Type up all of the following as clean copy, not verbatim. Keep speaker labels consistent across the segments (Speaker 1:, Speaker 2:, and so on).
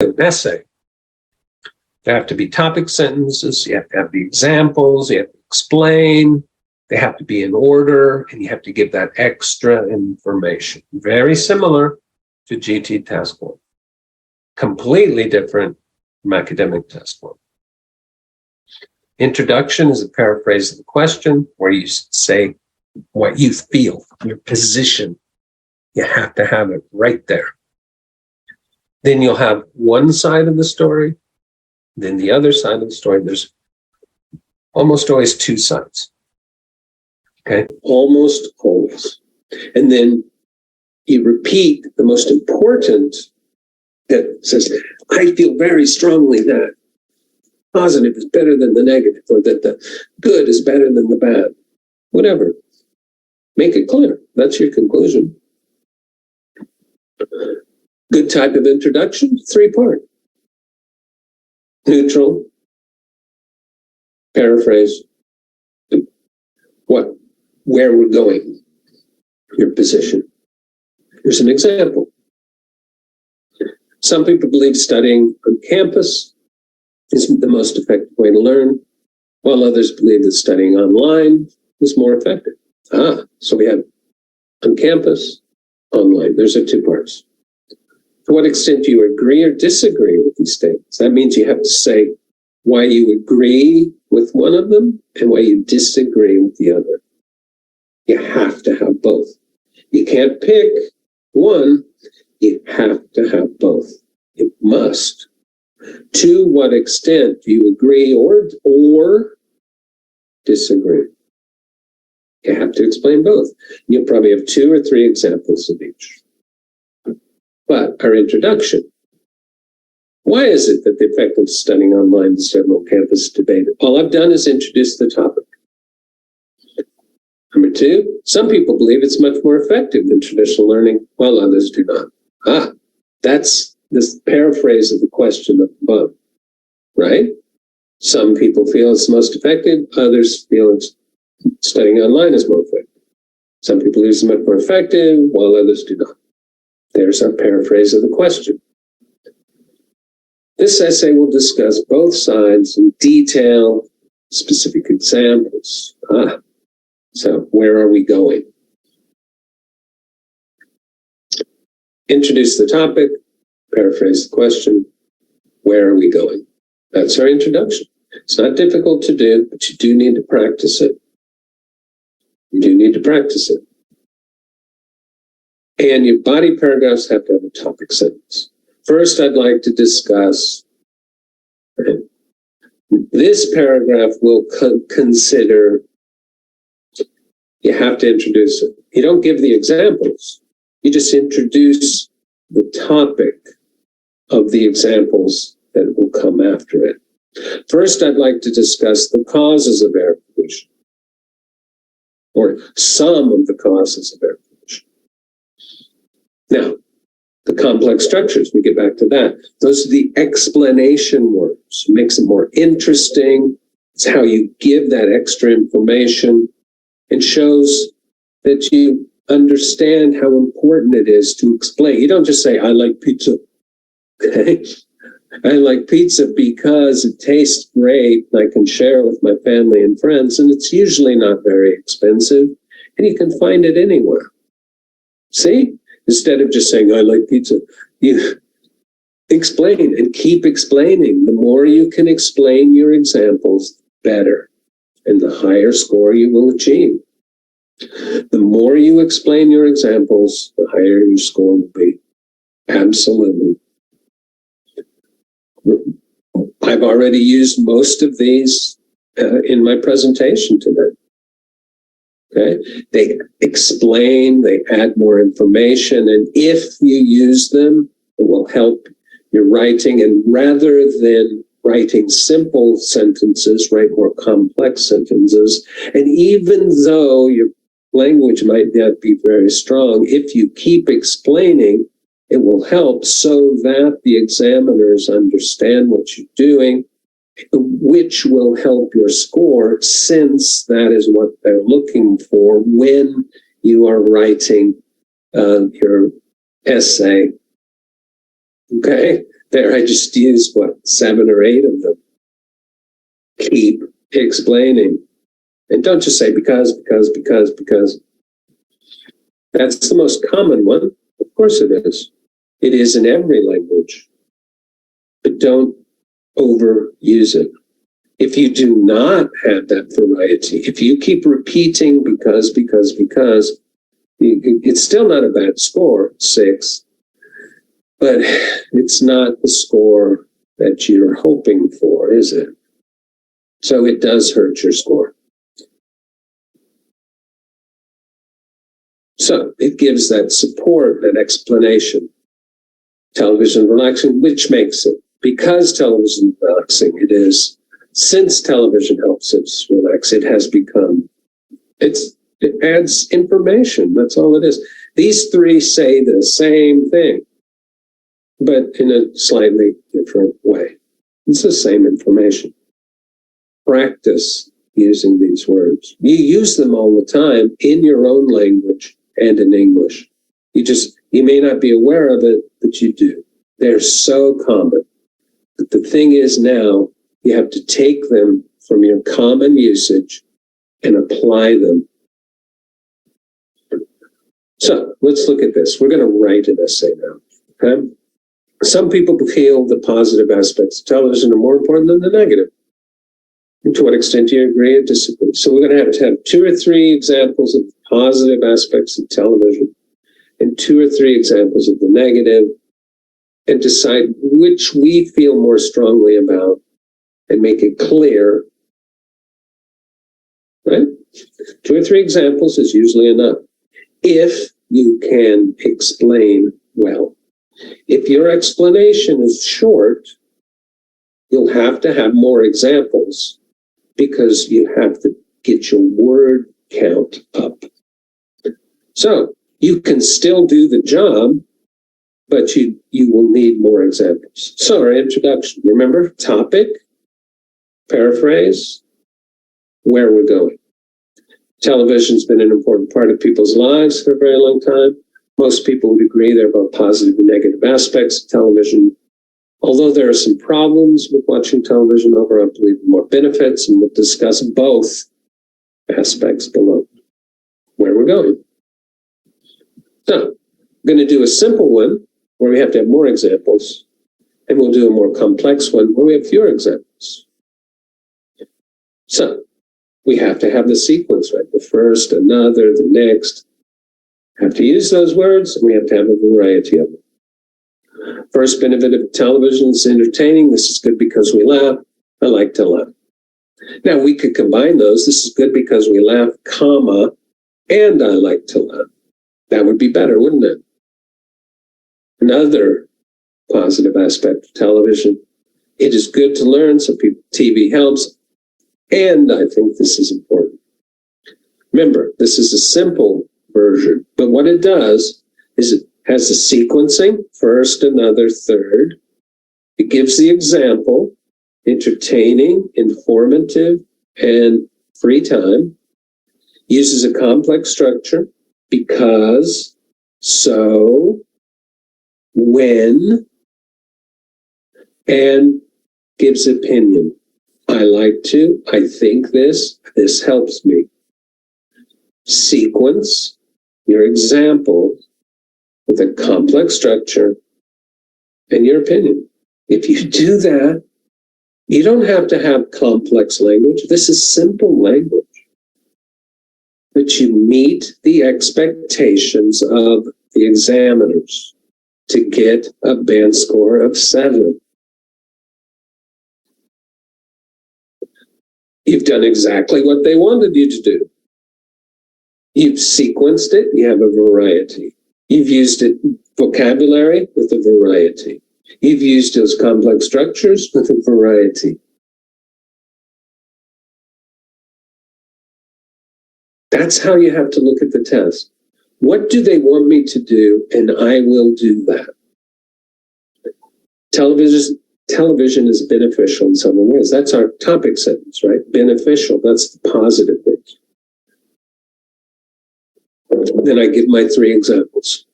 Speaker 1: an essay. There have to be topic sentences, you have to have the examples, you have to explain, they have to be in order, and you have to give that extra information. Very similar to GT Task 1. Completely different from Academic Task 1. Introduction is a paraphrase of the question where you say what you feel, your position. You have to have it right there. Then you'll have one side of the story, then the other side of the story. There's almost always two sides. Okay? Almost always. And then you repeat the most important that says, I feel very strongly that positive is better than the negative, or that the good is better than the bad. Whatever. Make it clear. That's your conclusion. Good type of introduction, 3-part. Neutral, paraphrase, where we're going, your position. Here's an example. Some people believe studying on campus is the most effective way to learn, while others believe that studying online is more effective. So we have on campus, online. Those are 2 parts. To what extent do you agree or disagree with these statements? That means you have to say why you agree with one of them and why you disagree with the other. You have to have both. You can't pick one. You have to have both. You must. To what extent do you agree or disagree? You have to explain both. You'll probably have 2 or 3 examples of each. But our introduction. Why is it that the effect of studying online instead of on campus is debated? All I've done is introduce the topic. Number 2, some people believe it's much more effective than traditional learning, while others do not. That's this paraphrase of the question up above, right? Some people feel it's most effective, others feel it's studying online is more effective. Some people believe it's much more effective, while others do not. There's our paraphrase of the question. This essay will discuss both sides in detail, specific examples. So where are we going? Introduce the topic, paraphrase the question, where are we going? That's our introduction. It's not difficult to do, but you do need to practice it. You do need to practice it. And your body paragraphs have to have a topic sentence. First, I'd like to discuss, this paragraph will consider, you have to introduce it. You don't give the examples. You just introduce the topic of the examples that will come after it. First, I'd like to discuss the causes of air pollution, or some of the causes of air pollution. Now, the complex structures, we get back to that. Those are the explanation words. It makes it more interesting. It's how you give that extra information and shows that you understand how important it is to explain. You don't just say, I like pizza. Okay? I like pizza because it tastes great and I can share with my family and friends, and it's usually not very expensive, and you can find it anywhere. See? Instead of just saying, I like pizza, you explain and keep explaining. The more you can explain your examples, better, and the higher score you will achieve. The more you explain your examples, the higher your score will be. Absolutely. I've already used most of these in my presentation today. Okay? They explain, they add more information, and if you use them, it will help your writing. And rather than writing simple sentences, write more complex sentences. And even though your language might not be very strong, if you keep explaining, it will help so that the examiners understand what you're doing, which will help your score, since that is what they're looking for when you are writing your essay. Okay? There, I just used, 7 or 8 of them. Keep explaining. And don't just say because. That's the most common one. Of course it is. It is in every language. But don't overuse it. If you do not have that variety, if you keep repeating because, it's still not a bad score, 6, but it's not the score that you're hoping for, is it? So it does hurt your score. So it gives that support, that explanation. Television relaxing, which makes it, because television relaxing, it is, since television helps us relax, it has become, it adds information. That's all it is. These 3 say the same thing, but in a slightly different way. It's the same information. Practice using these words. You use them all the time in your own language and in English. You may not be aware of it, but you do. They're so common. But the thing is now, you have to take them from your common usage and apply them. So let's look at this. We're going to write an essay now. Okay? Some people feel the positive aspects of television are more important than the negative. And to what extent do you agree or disagree? So we're going to have 2 or 3 examples of the positive aspects of television and 2 or 3 examples of the negative, and decide which we feel more strongly about and make it clear. Right? 2 or 3 examples is usually enough if you can explain well. If your explanation is short, you'll have to have more examples because you have to get your word count up. So you can still do the job, but you will need more examples. So our introduction, remember, topic, paraphrase, where we're going. Television's been an important part of people's lives for a very long time. Most people would agree there are both positive and negative aspects of television. Although there are some problems with watching television, overall, I believe more benefits, and we'll discuss both aspects below. Where we're going. So, I'm going to do a simple one where we have to have more examples, and we'll do a more complex one where we have fewer examples. So, we have to have the sequence, right? The first, another, the next. Have to use those words, and we have to have a variety of them. First benefit of television is entertaining. This is good because we laugh. I like to laugh. Now, we could combine those. This is good because we laugh, comma, and I like to laugh. That would be better, wouldn't it? Another positive aspect of television. It is good to learn, so TV helps. And I think this is important. Remember, this is a simple version, but what it does is it has the sequencing, first, another, third. It gives the example, entertaining, informative, and free time. Uses a complex structure, because, so, when, and gives opinion. I like to, I think this helps me. Sequence your example with a complex structure and your opinion. If you do that, you don't have to have complex language. This is simple language. But you meet the expectations of the examiners to get a band score of 7. You've done exactly what they wanted you to do. You've sequenced it, you have a variety. You've used it vocabulary with a variety. You've used those complex structures with a variety. That's how you have to look at the test. What do they want me to do? And I will do that. Television is beneficial in some ways. That's our topic sentence, right? Beneficial, that's the positive thing. Then I give my 3 examples.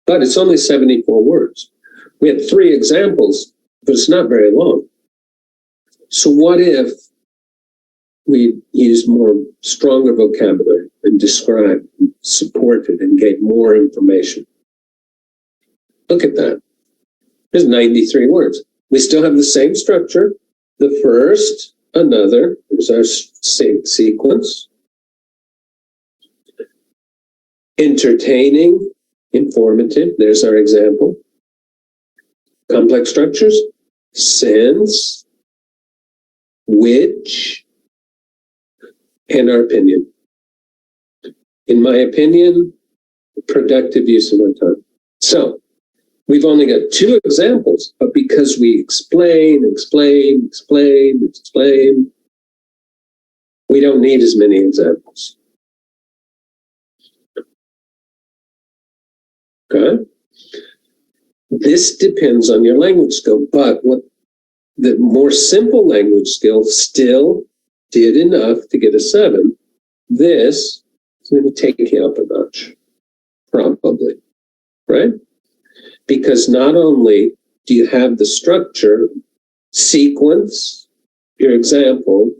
Speaker 1: But it's only 74 words. We had 3 examples, but it's not very long. So what if we used more stronger vocabulary and described, and supported, and gave more information? Look at that. There's 93 words. We still have the same structure. The first, another, there's our same sequence. Entertaining, informative, there's our example. Complex structures, since, which, and our opinion. In my opinion, productive use of our time. So, we've only got 2 examples, but because we explain, we don't need as many examples. Okay? This depends on your language skill, but what the more simple language skill still did enough to get a 7. This is going to take you up a notch, probably, right? Because not only do you have the structure, sequence, your example,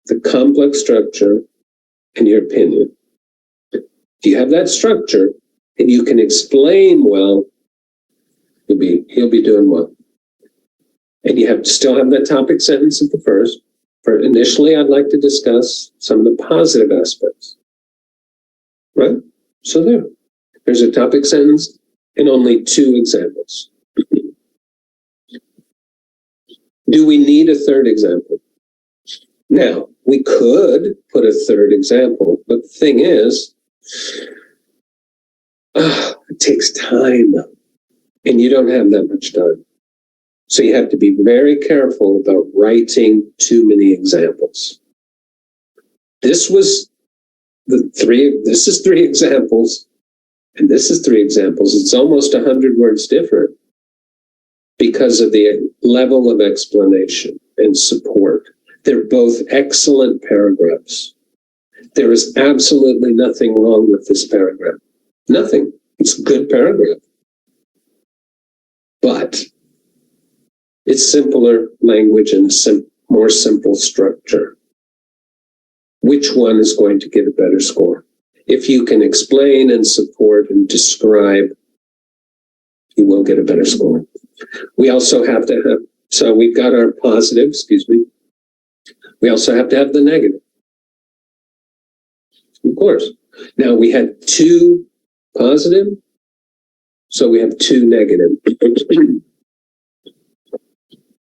Speaker 1: the complex structure, and your opinion. If you have that structure and you can explain well, he'll be doing well. And you have to still have that topic sentence at the first. For initially, I'd like to discuss some of the positive aspects. Right? So there's a topic sentence and only 2 examples. Do we need a 3rd example? Now, we could put a 3rd example, but the thing is, it takes time, and you don't have that much time. So you have to be very careful about writing too many examples. This is 3 examples, and this is 3 examples. It's almost 100 words different because of the level of explanation and support. They're both excellent paragraphs. There is absolutely nothing wrong with this paragraph. Nothing. It's a good paragraph. But it's simpler language and a more simple structure. Which one is going to get a better score? If you can explain and support and describe, you will get a better score. We also have to have, so we've got our positive, we also have to have the negative. Of course. Now we had 2 positive, so we have 2 negative.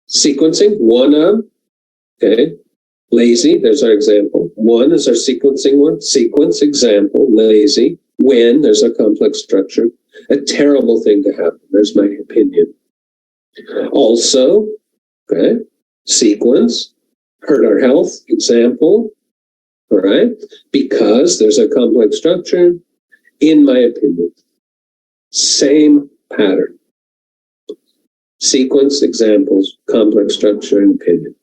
Speaker 1: Sequencing, one of, okay, lazy, there's our example. 1 is our sequencing one, sequence, example, lazy. When, there's our complex structure. A terrible thing to happen, there's my opinion. Also, okay, sequence, hurt our health, example, all right, because there's a complex structure, in my opinion. Same pattern. Sequence, examples, complex structure, and opinion.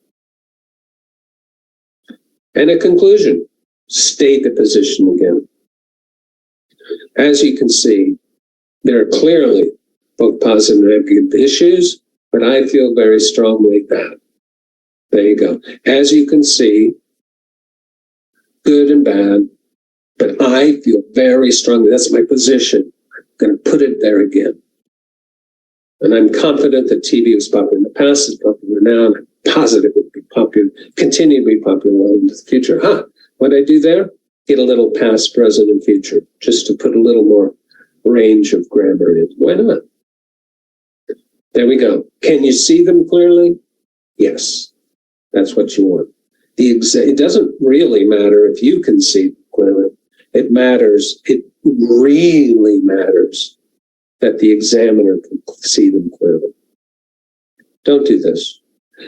Speaker 1: And a conclusion. State the position again. As you can see, there are clearly both positive and negative issues, but I feel very strongly that. There you go. As you can see, good and bad, but I feel very strongly, that's my position. I'm going to put it there again. And I'm confident that TV was popular in the past, it's popular now, and I'm positive it will be popular, continue to be popular well into the future. What I do there? Get a little past, present, and future, just to put a little more range of grammar in. Why not? There we go. Can you see them clearly? Yes. That's what you want. It doesn't really matter if you can see them clearly. It really matters that the examiner can see them clearly. Don't do this.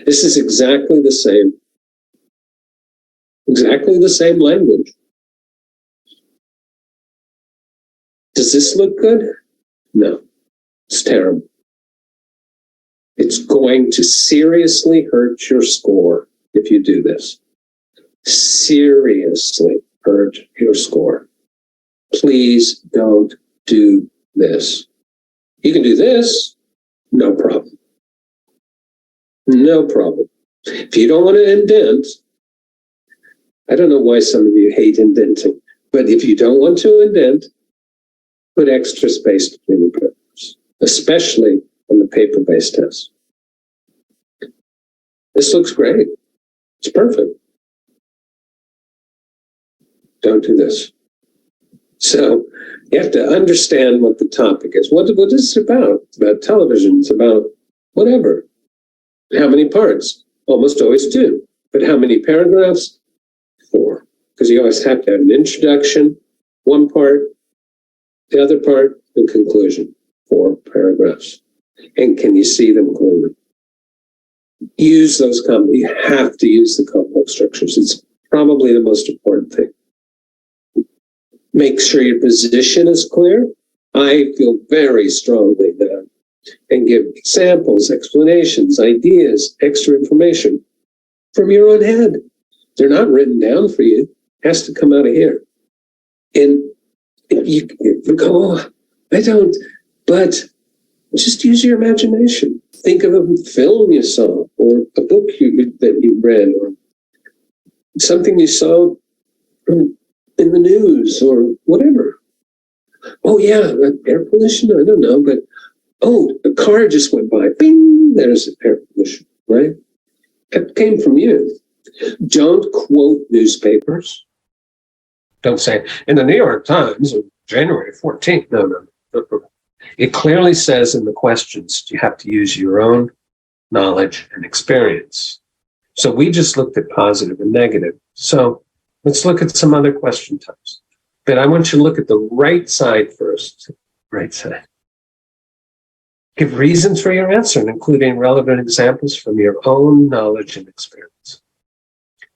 Speaker 1: This is exactly the same language. Does this look good? No, it's terrible. It's going to seriously hurt your score if you do this. Seriously hurt your score. Please don't do this. You can do this. No problem. No problem. If you don't want to indent, I don't know why some of you hate indenting, but if you don't want to indent, put extra space between the paragraphs, especially on the paper-based test. This looks great. It's perfect. Don't do this. So you have to understand what the topic is. What is it about? It's about television. It's about whatever. How many parts? Almost always 2. But how many paragraphs? 4. Because you always have to have an introduction, 1 part, the other part, the conclusion. 4 paragraphs. And can you see them clearly? Use those you have to use the complex structures. It's probably the most important thing. Make sure your position is clear. I feel very strongly that. And give examples, explanations, ideas, extra information from your own head. They're not written down for you. It has to come out of here. And if you go, oh, I don't, but just use your imagination. Think of a film you saw, or a book that you read, or something you saw in the news, or whatever. Oh yeah, air pollution, I don't know, but oh, a car just went by. Bing, there's air pollution, right? That came from you. Don't quote newspapers. Don't say, in the New York Times of January 14th. No. It clearly says in the questions, you have to use your own knowledge and experience. So we just looked at positive and negative. So let's look at some other question types. But I want you to look at the right side first. Right side. Give reasons for your answer, including relevant examples from your own knowledge and experience.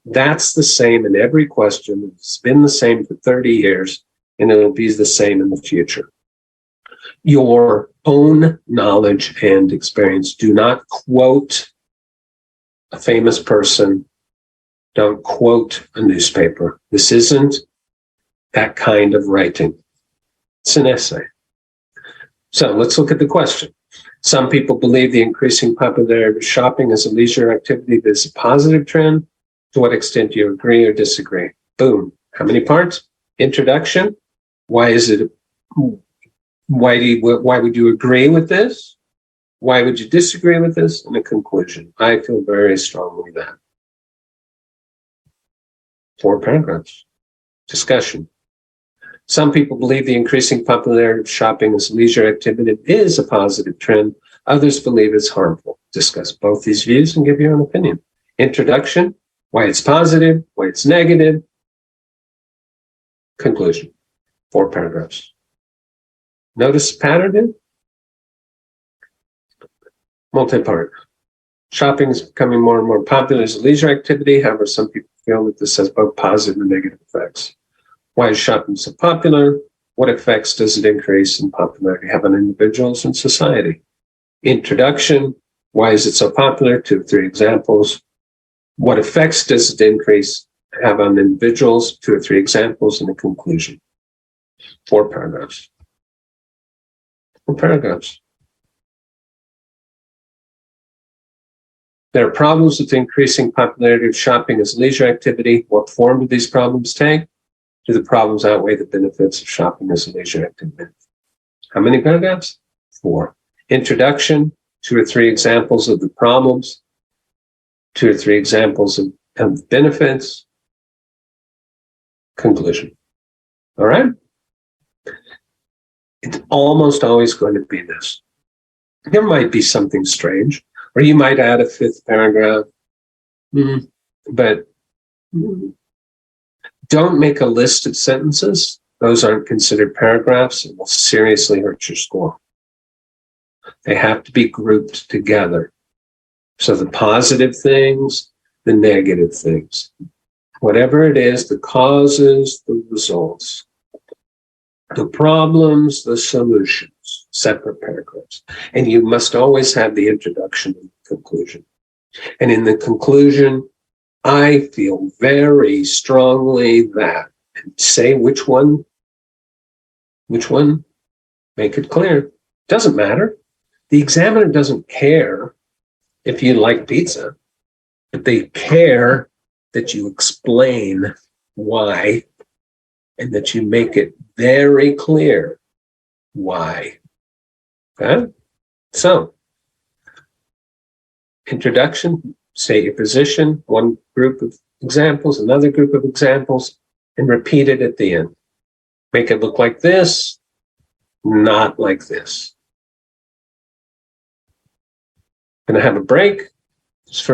Speaker 1: That's the same in every question. It's been the same for 30 years, and it'll be the same in the future. Your own knowledge and experience. Do not quote a famous person. Don't quote a newspaper. This isn't that kind of writing. It's an essay. So let's look at the question. Some people believe the increasing popularity of shopping as a leisure activity is a positive trend. To what extent do you agree or disagree? Boom. How many parts? Introduction. Why is it? Why would you agree with this? Why would you disagree with this? And a conclusion. I feel very strongly that. 4 paragraphs. Discussion. Some people believe the increasing popularity of shopping as a leisure activity is a positive trend. Others believe it's harmful. Discuss both these views and give your own opinion. Introduction, why it's positive, why it's negative. Conclusion, 4 paragraphs. Notice pattern here? Multi-part. Shopping is becoming more and more popular as a leisure activity. However, some people feel that this has both positive and negative effects. Why is shopping so popular? What effects does it increase in popularity have on individuals and society? Introduction. Why is it so popular? 2 or 3 examples. What effects does it increase have on individuals? 2 or 3 examples, and a conclusion. 4 paragraphs. 4 paragraphs. There are problems with the increasing popularity of shopping as a leisure activity. What form do these problems take? Do the problems outweigh the benefits of shopping as a leisure activity? How many paragraphs? 4. Introduction, 2 or 3 examples of the problems, 2 or 3 examples of benefits. Conclusion. All right? It's almost always going to be this. There might be something strange, or you might add a 5th paragraph, but don't make a list of sentences. Those aren't considered paragraphs. It will seriously hurt your score. They have to be grouped together. So the positive things, the negative things. Whatever it is, the causes, the results, the problems, the solutions, separate paragraphs. And you must always have the introduction and the conclusion. And in the conclusion, I feel very strongly that, and say which one, make it clear. Doesn't matter. The examiner doesn't care if you like pizza, but they care that you explain why and that you make it very clear why. Okay? So, introduction, state your position, one group of examples, another group of examples, and repeat it at the end. Make it look like this, not like this. Going to have a break just for